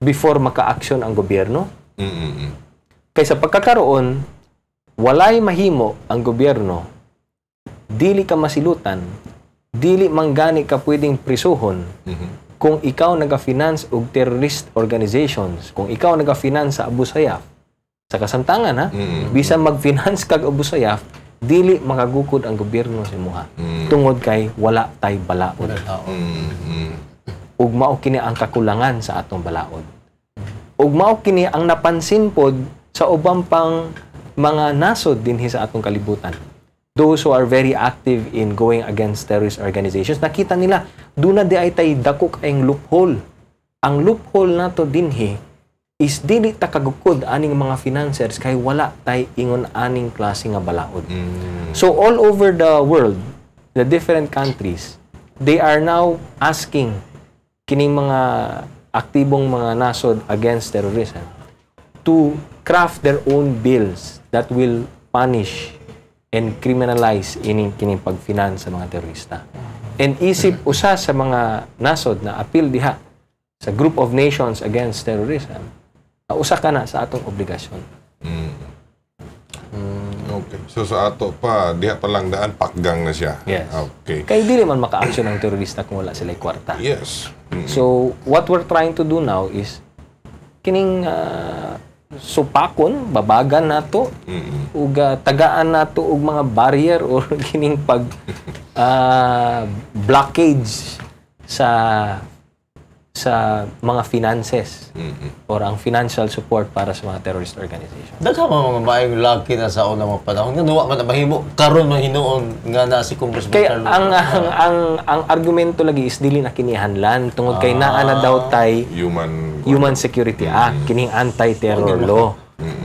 before maka-action ang gobyerno. Kaysa pagkakaroon, walay mahimo ang gobyerno, dili ka masilutan, dili manggani ka pwedeng prisuhon kung ikaw naga-finance og terrorist organizations, kung ikaw naga-finance sa Abu Sayyaf. Sa kasamtangan, ha? Bisan mag-finance kag Abu Sayyaf, dili makagukod ang gobyerno sa imuha. Tungod kay wala tay balaod. Ug mao kini ang kakulangan sa atong balaod. Ug mao kini ang napansin pod sa ubang pang mga nasod dinhi sa atong kalibutan. Those who are very active in going against terrorist organizations, nakita nila duna di ay tay dako kaayong loophole. Ang loophole nato dinhi is dili ta kagukod aning mga financiers kay wala tay ingon aning klase nga balaod. So all over the world, the different countries, they are now asking kining mga aktibong mga nasod against terrorism to craft their own bills that will punish and criminalize kining pag-finance sa mga terorista. And isip usa sa mga nasod na appeal diha sa Group of Nations Against Terrorism, usa ka na sa atong obligasyon. Okay. So sa ato pa, diha pa lang daan, pakgang na siya. Yes. Okay. Kaya dili man maka-action ang terorista kung wala sila'y kwarta. Yes. So what we're trying to do now is kining supakon, babagan nato, ug tagaan nato og mga barrier or kining pag blockage sa mga finances or ang financial support para sa mga terrorist organization. Daghan mga maayong laki na sa unang mga panahon nga duwa man mahimo karon man hinuon nga na si Congressman kay Carlo. ang argumento lagi is dili na kinihanlan tungod kay naa na daw tay Human Security Act, kining anti-terror law.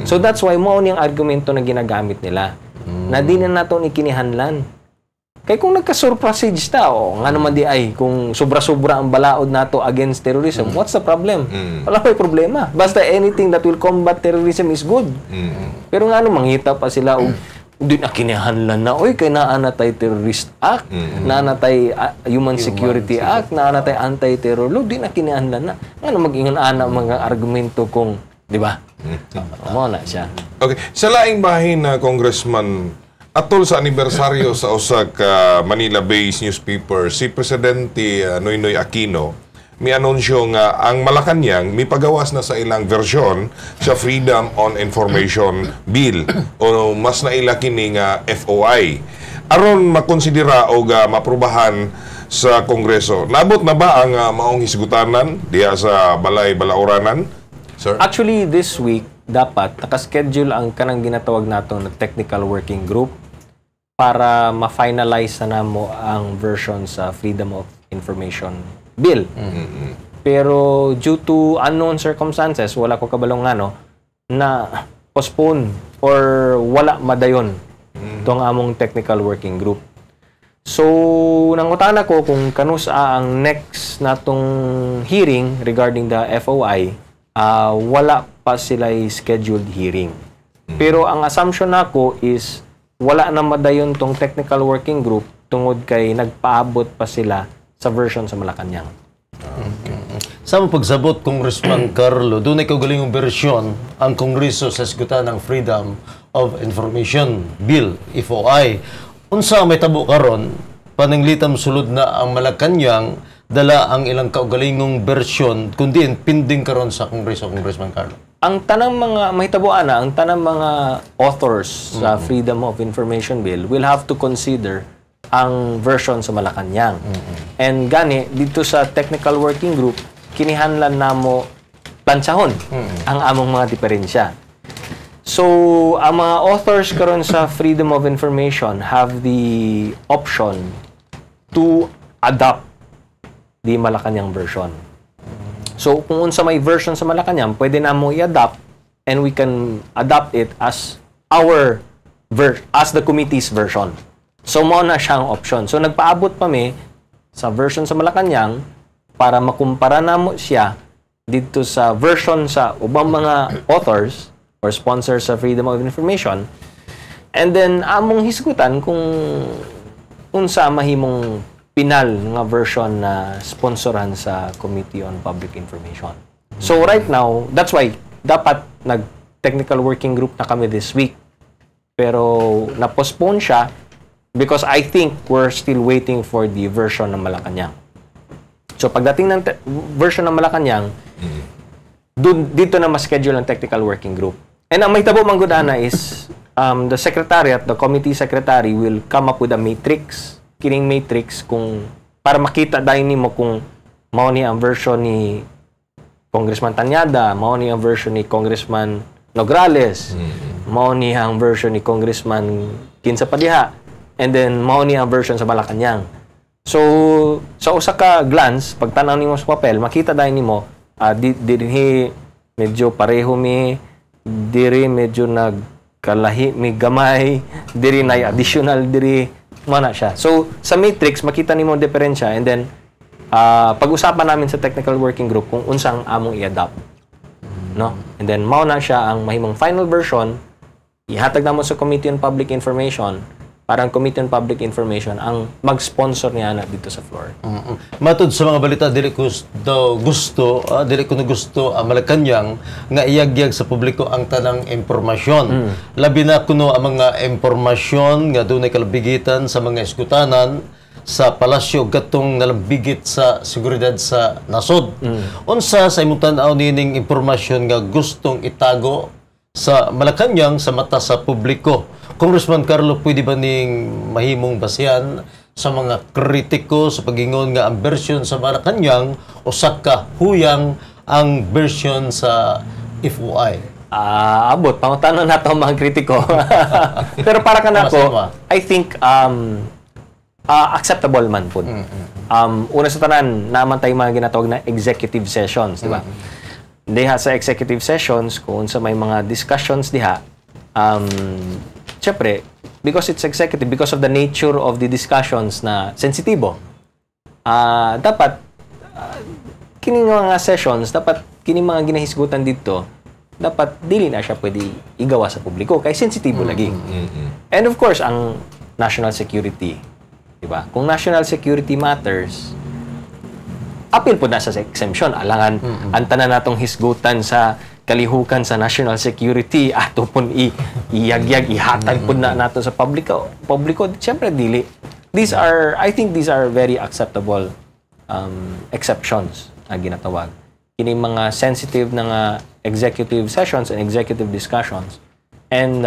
So that's why mao ni ang argumento na ginagamit nila. Na di na nato ni kinihanlan. Kay kung nagka-surplusage ta, nga naman di ay, kung sobra-sobra ang balaod nato against terrorism, what's the problem? Wala pa problema. Basta anything that will combat terrorism is good. Pero nga mangita pa sila, di na kinihanlan na, oy, kay naanatay Terrorist Act, naanatay Human Security Act, naanatay Anti-Terror Law, di na kinihanlan na. Nga mag-ingon ana mga argumento kung, di ba? Mo na siya. Okay. Sa laing bahin na Congressman, atol sa anibersaryo sa usa ka Manila-based newspaper, si Presidente Noynoy Aquino mi-anunsyo nga ang Malacañang mipagawas na sa ilang versyon sa Freedom on Information Bill o mas naila kini nga FOI aron makonsidera o maprubahan sa Kongreso. Nabot na ba ang maong hisgutanan diha sa Balay Balaoranan, sir? Actually, this week dapat nakaschedule ang kanang ginatawag nato na technical working group para ma-finalize na namo ang version sa Freedom of Information Bill. Pero due to unknown circumstances, wala ko kabalong na postpone or wala madayon itong among technical working group. So, nangutan ako kung kanusa ang next natong hearing regarding the FOI, wala pa sila scheduled hearing. Pero ang assumption nako is wala na madayon tong technical working group tungod kay nagpaabot pa sila sa version sa Malacañang. Sa pagsabot, Congressman Carlo, doon ay kaugalingong bersyon ang Kongreso sa sigutan ng Freedom of Information Bill, FOI. Unsa may tabo karon, pananglitam sulod na ang Malacañang dala ang ilang kaugalingong bersyon kundi pending karon sa Kongreso, Congressman Carlo. Ang tanang mga mahitabuan ang tanang mga authors sa Freedom of Information Bill will have to consider ang version sa Malacañang. And gani dito sa technical working group kinihanlan namo planchahon ang among mga diferensya. So ang mga authors karon sa Freedom of Information have the option to adopt the Malacañang version. So, kung unsa may version sa Malacañang, pwede na mo i-adapt and we can adapt it as the committee's version. So, mo na siyang option. So, nagpaabot pa mi sa version sa Malacañang para makumpara na mo siya dito sa version sa ubang mga authors or sponsors sa Freedom of Information. And then, among hisgutan kung unsa mahimong pinal nga version na sponsoran sa Committee on Public Information. So right now, that's why dapat nag-technical working group na kami this week. Pero na-postpone siya because I think we're still waiting for the version ng Malacanang. So pagdating ng version ng Malacanang, dito na ma-schedule ang technical working group. And ang mahitabo manggudana is the secretariat, the committee secretary will come up with a matrix, kining matrix kung para makita dahil nimo kung mao ni ang version ni Congressman Tanyada, mao ni ang version ni Congressman Nograles, mao ni ang version ni Congressman Kinsa Padiha, and then mao ni ang version sa Malacanang. So sa usa ka glance, pag tanaw nimo sa papel, makita dahil nimo diri medyo pareho mi, diri medyo nagkalahi mi gamay, diri na additional diri mana siya. So sa matrix makita nimo diferensya, and then pag-usapan namin sa technical working group kung unsang among i-adapt, no? And then mao na siya ang mahimong final version, ihatag namo sa Committee on Public Information. Parang Committee on Public Information ang mag-sponsor niya na dito sa floor. Matod sa mga balita, dili ko gusto ang Malacanang nga iyagyag sa publiko ang tanang impormasyon. Labi na kuno ang mga impormasyon nga dunay kalabigitan sa mga eskutanan sa palasyo gatong nalambigit sa seguridad sa nasod. Unsa sa imong tan-aw nining impormasyon nga gustong itago sa Malacanang sa mata sa publiko? Congressman Carlo, pwede ba ning mahimong basihan sa mga kritiko sa pagingon nga ang version sa Malacanang o saka huyang ang version sa FOI? Abot, pangutanon na ito ang mga kritiko. Pero para ka na ko, I think acceptable man po. Una sa tanan, naman tayo mga ginatawag na executive sessions, di ba? Diha sa executive sessions, kung sa may mga discussions diha, siyempre, because it's executive, because of the nature of the discussions na sensitibo, dapat, kining mga sessions, dapat, kining mga ginahisgutan dito, dapat, dili na siya pwede igawa sa publiko, kaya sensitibo lagi. And of course, ang national security, diba? Kung national security matters, appeal po na sa exemption. Alangan, ang tanan natong hisgutan sa kalihukan sa national security, ato pun iyagyag, ihatag po na nato sa publiko. Siyempre, dili. I think these are very acceptable exceptions na ginatawag. Kini mga sensitive na executive sessions and executive discussions and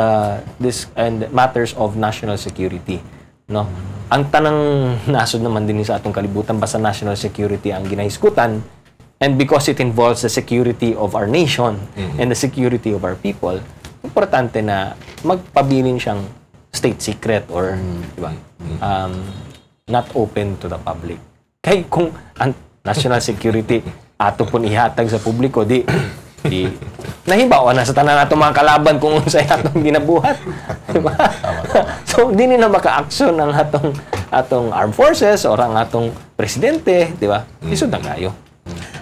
matters of national security. No? Ang tanang nasod naman din sa atong kalibutan basta national security ang ginahisgutan, and because it involves the security of our nation and the security of our people, importante na magpabilin siyang state secret or diba, not open to the public. Kaya kung ang national security ato pun ihatag sa publiko, di nahibaw na sa tanan nato mga kalaban kung unsay atong ginabuhat. Diba? So, di na maka-action ang atong armed forces or ang atong presidente, di ba? Isod na kayo.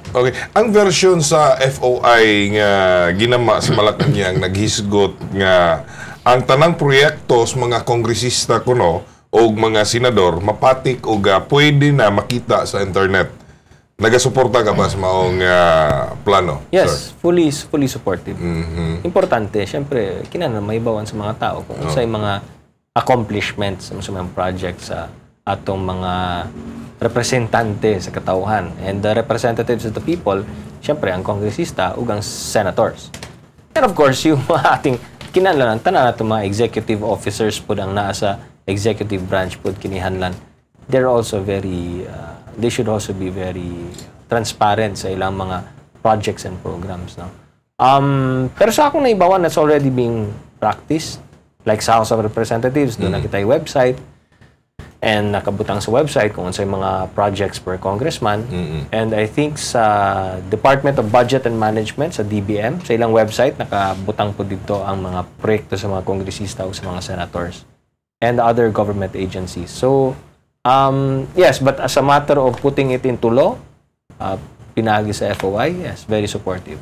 Okay. Ang version sa FOI nga ginama sa Malacanang naghisgot nga ang tanang proyekto sa mga kongresista kuno o mga senador mapatik o pwede na makita sa internet. Nagasuporta ka ba sa maong plano? Yes, sir? fully supportive. Importante, syempre, kinahanglan maibawan sa mga tao kung unsay mga accomplishments sa mga projects sa atong mga representante sa katauhan. And the representatives of the people, syempre, ang kongresista ug ang senators. And of course, yung ating kinahanglan tanan nato mga executive officers po ang naa sa executive branch po kinihanlan. They're also very they should also be very transparent sa ilang mga projects and programs, no? Pero sa akong naibawan, that's already being practiced. Like sa House of Representatives, doon nakita yung website. And nakabutang sa website kung ano sa mga projects per congressman. And I think sa Department of Budget and Management, sa DBM, sa ilang website, nakabutang po dito ang mga proyekto sa mga kongresista o sa mga senators and other government agencies. So, yes, but as a matter of putting it into law, pinagi sa FOI, yes, very supportive.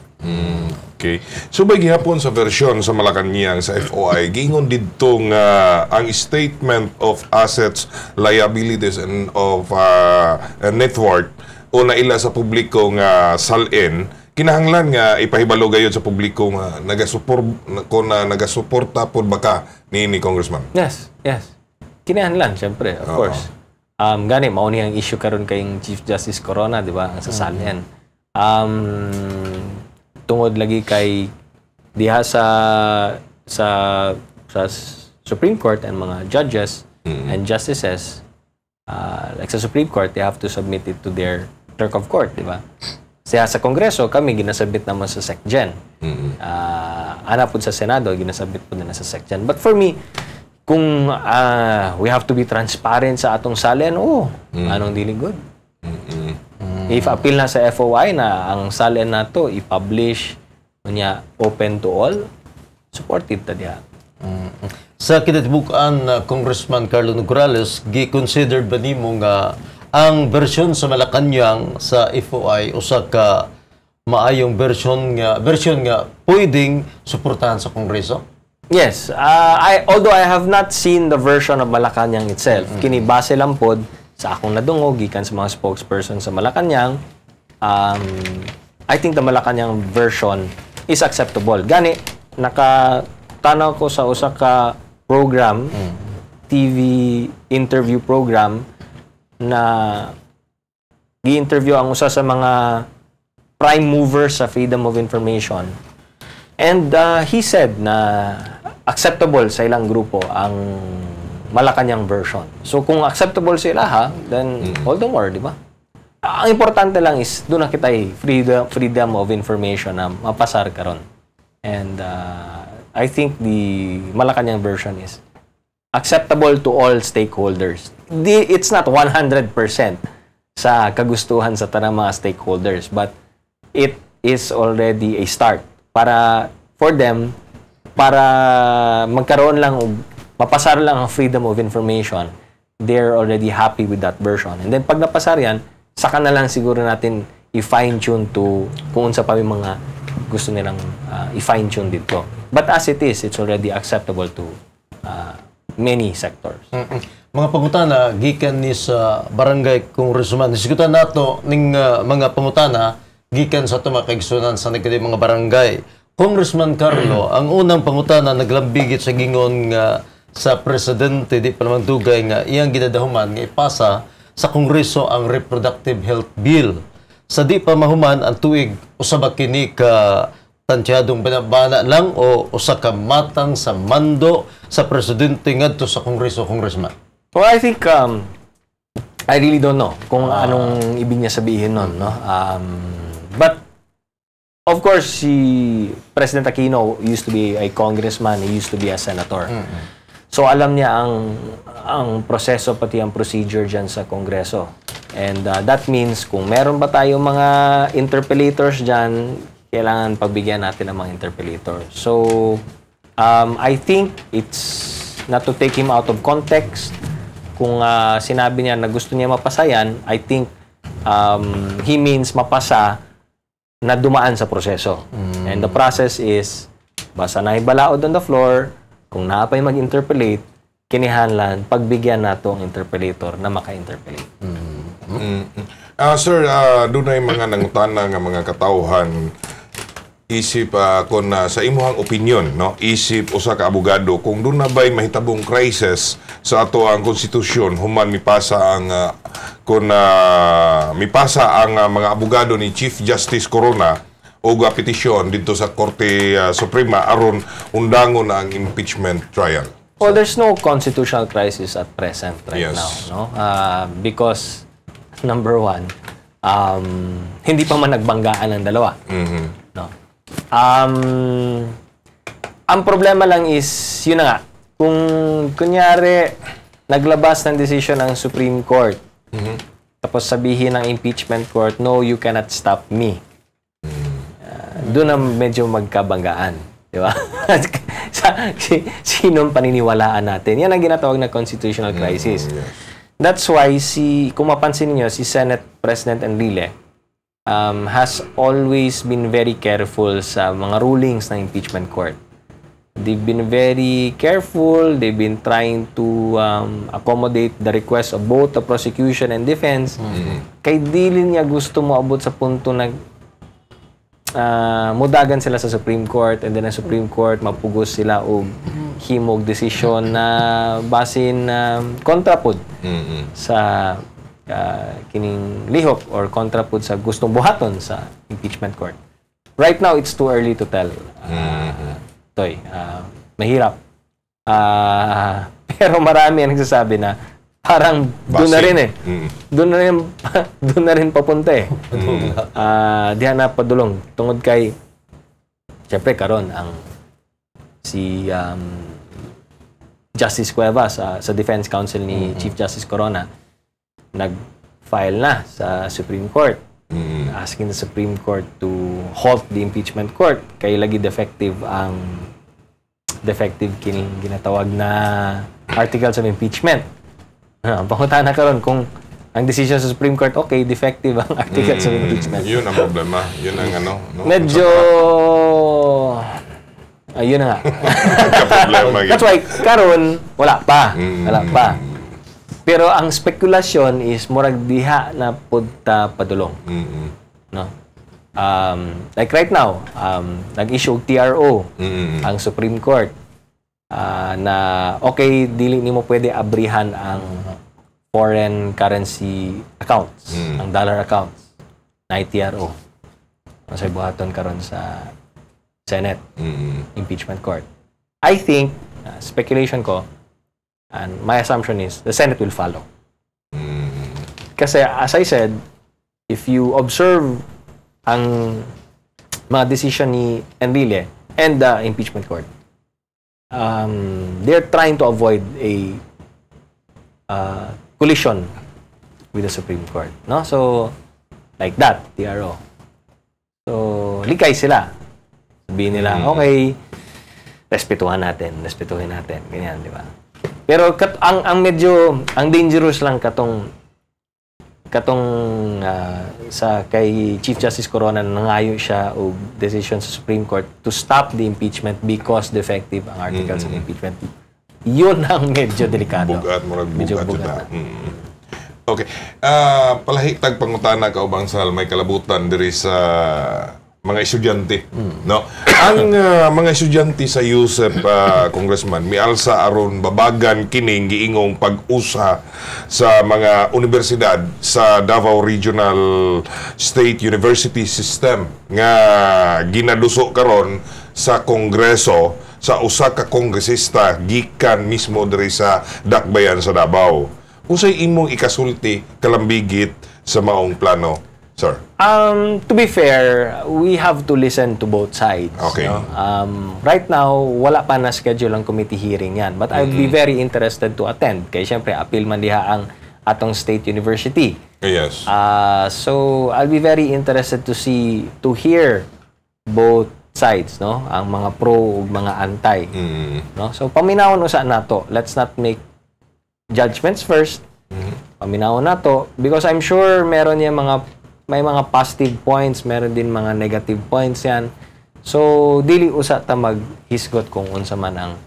Okay. So, may gihapon sa version sa Malacanang sa FOI, gingon dito nga ang statement of assets, liabilities, and of net worth o naila sa publiko nga salin, kinahanglan nga ipahibalo gayud sa publiko nga nagasuporta pod baka ni Congressman. Yes. Kinahanglan, syempre, of course. Gani, mao ni ang issue karon kayong Chief Justice Corona, di ba? Ang sasalian. Tungod lagi kay diha sa Supreme Court and mga judges and justices, like sa Supreme Court, they have to submit it to their clerk of court, di ba? Siya sa Kongreso, kami ginasabit naman sa SecGen. Ana po sa Senado, ginasabit po na sa SecGen. But for me, kung we have to be transparent sa atong salian, anong dili good? If appeal na sa FOI na ang salian na to i-publish niya open to all, supportive ta diha. Sa kinatibukan, Congressman Carlo Nograles, gi-considered ba nimo nga ang version sa Malacañang sa FOI usa ka maayong version nga pwedeng suportahan sa Kongreso? Yes, although I have not seen the version of Malacañang itself, kini base lang pod sa akong nadungog gikan sa mga spokesperson sa Malacañang, I think the Malacañang version is acceptable. Gani, nakatanaw ko sa usa ka program, TV interview program, na gi-interview ang usa sa mga prime movers sa freedom of information. And he said na acceptable sa ilang grupo ang Malacañang version. So kung acceptable sila then all the more, di ba? Ang importante lang is doon na kita freedom of information na mapasar karon. And I think the Malacañang version is acceptable to all stakeholders. It's not 100% sa kagustuhan sa tanang mga stakeholders, but it is already a start for them para magkaroon lang mapasar lang ang freedom of information. They're already happy with that version. And then pag napasar yan, saka na lang siguro natin i-fine-tune to kung unsa pa yung mga gusto nilang i-fine-tune dito. But as it is, it's already acceptable to many sectors. Mga pangutana gikan ni sa barangay congressman, nisigutan nato ning mga pangutana gikan sa tumakigsunan sa nagkadi mga barangay. Congressman Carlo, ang unang pangutana naglambigit sa gingon nga sa presidente di pa naman dugay nga iyang ginadahuman nga ipasa sa Kongreso ang Reproductive Health Bill. Sa di pa mahuman ang tuig usab kini ka tansyadong banabana lang o usa ka matang sa mando sa presidente ngadto sa Kongreso, Congressman? Well, I think I really don't know kung anong ibig niya sabihin nun, no? But of course, si President Aquino used to be a congressman, he used to be a senator. So alam niya ang proseso pati ang procedure diyan sa Kongreso. And that means kung meron ba tayong mga interpellators diyan, kailangan pagbigyan natin ng mga interpellators. So I think it's not to take him out of context. Kung sinabi niya na gusto niya mapasa yan, I think he means mapasa na dumaan sa proseso. And the process is, basta na ibalaod on the floor, kung naapay mag-interpellate, kinihanlan, pagbigyan nato ang interpellator na maka-interpellate. Sir, doon na yung mga nangutana nga mga katawhan, isip kung sa imuhang opinion, no? Isip usa ka abogado, kung doon na ba'y mahitabong crisis sa ato ang konstitusyon, human mipasa ang mipasa ang mga abogado ni Chief Justice Corona o petisyon dito sa Korte Suprema aron undangon ang impeachment trial. Well, there's no constitutional crisis at present right now, no? Because number one, hindi pa man nagbanggaan ang dalawa. No? Ang problema lang is, yun na nga, kung kunyari naglabas ng decision ng Supreme Court, tapos sabihin ng impeachment court, no, you cannot stop me. Doon na medyo magkabanggaan. Di ba? Sinong paniniwalaan natin? Yan ang ginatawag na constitutional crisis. That's why, kung mapansin niyo, si Senate President Enrile has always been very careful sa mga rulings ng impeachment court. They've been very careful. They've been trying to accommodate the request of both the prosecution and defense. Kay dili niya gusto mo abot sa punto na mudagan sila sa Supreme Court, and then ang Supreme Court mapugos sila og himog decision na basin kontrapud sa kining lihok or kontrapud sa gustong buhaton sa impeachment court. Right now, it's too early to tell. Toy, mahirap. Pero marami ang nagsasabi na parang doon na rin doon na rin papunta eh. Diyan na padulong tungod kay syempre karon ang si Justice Cuevas sa Defense Counsel ni Chief Justice Corona nag-file na sa Supreme Court asking the Supreme Court to halt the impeachment court kay lagi defective kining ginatawag na articles of impeachment. Pangutan na karon kung ang decision sa Supreme Court, okay, defective ang articles of impeachment. Yun ang problema. Yun ang ano. No? Medyo... Ayun na nga. That's why, karon wala pa. Wala pa. Pero ang spekulasyon is murag diha na punta padulong. No? Like right now, nag-issue TRO ang Supreme Court na okay, dili nimo pwede abrihan ang foreign currency accounts, ang dollar accounts na TRO. Sa buhaton karon sa Senate impeachment court. I think speculation ko and my assumption is the Senate will follow. Kasi as I said, if you observe ang mga decision ni Enrile and the impeachment court, they're trying to avoid a collision with the Supreme Court, no? So like that, TRO. So likay sila. Sabihin nila, okay, respetuhin natin, ganyan, di ba? Pero ang medyo ang dangerous lang katong sa kay Chief Justice Corona nangayo siya og decision sa Supreme Court to stop the impeachment because defective ang articles of impeachment. Yun ang medyo delikado. Medyo bugat. Okay. Palahitag pangutana ka ubang sal may kalabutan diri sa mga estudyante, no? Ang mga estudyante sa USEP, Congressman, mialsa aron babagan kining giingong pag-usa sa mga universidad sa Davao Regional State University System nga ginaduso karon sa Kongreso sa usa ka kongresista gikan mismo diri sa Dakbayan sa Davao. Unsay imong ikasulti kalambigit sa maong plano, sir? To be fair, we have to listen to both sides. Okay. No? Right now, wala pa na schedule ang committee hearing yan. But I'd be very interested to attend. Kaya syempre, appeal man diha ang atong state university. Yes. So, I'll be very interested to hear both sides, no? Ang mga pro ug mga anti. No? So, paminawon usa nato. Let's not make judgments first. Paminawon nato because I'm sure meron niya may mga positive points, meron din mga negative points yan. So, dili usa ta maghisgot kung unsa man ang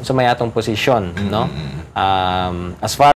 sa may atong posisyon, no? As far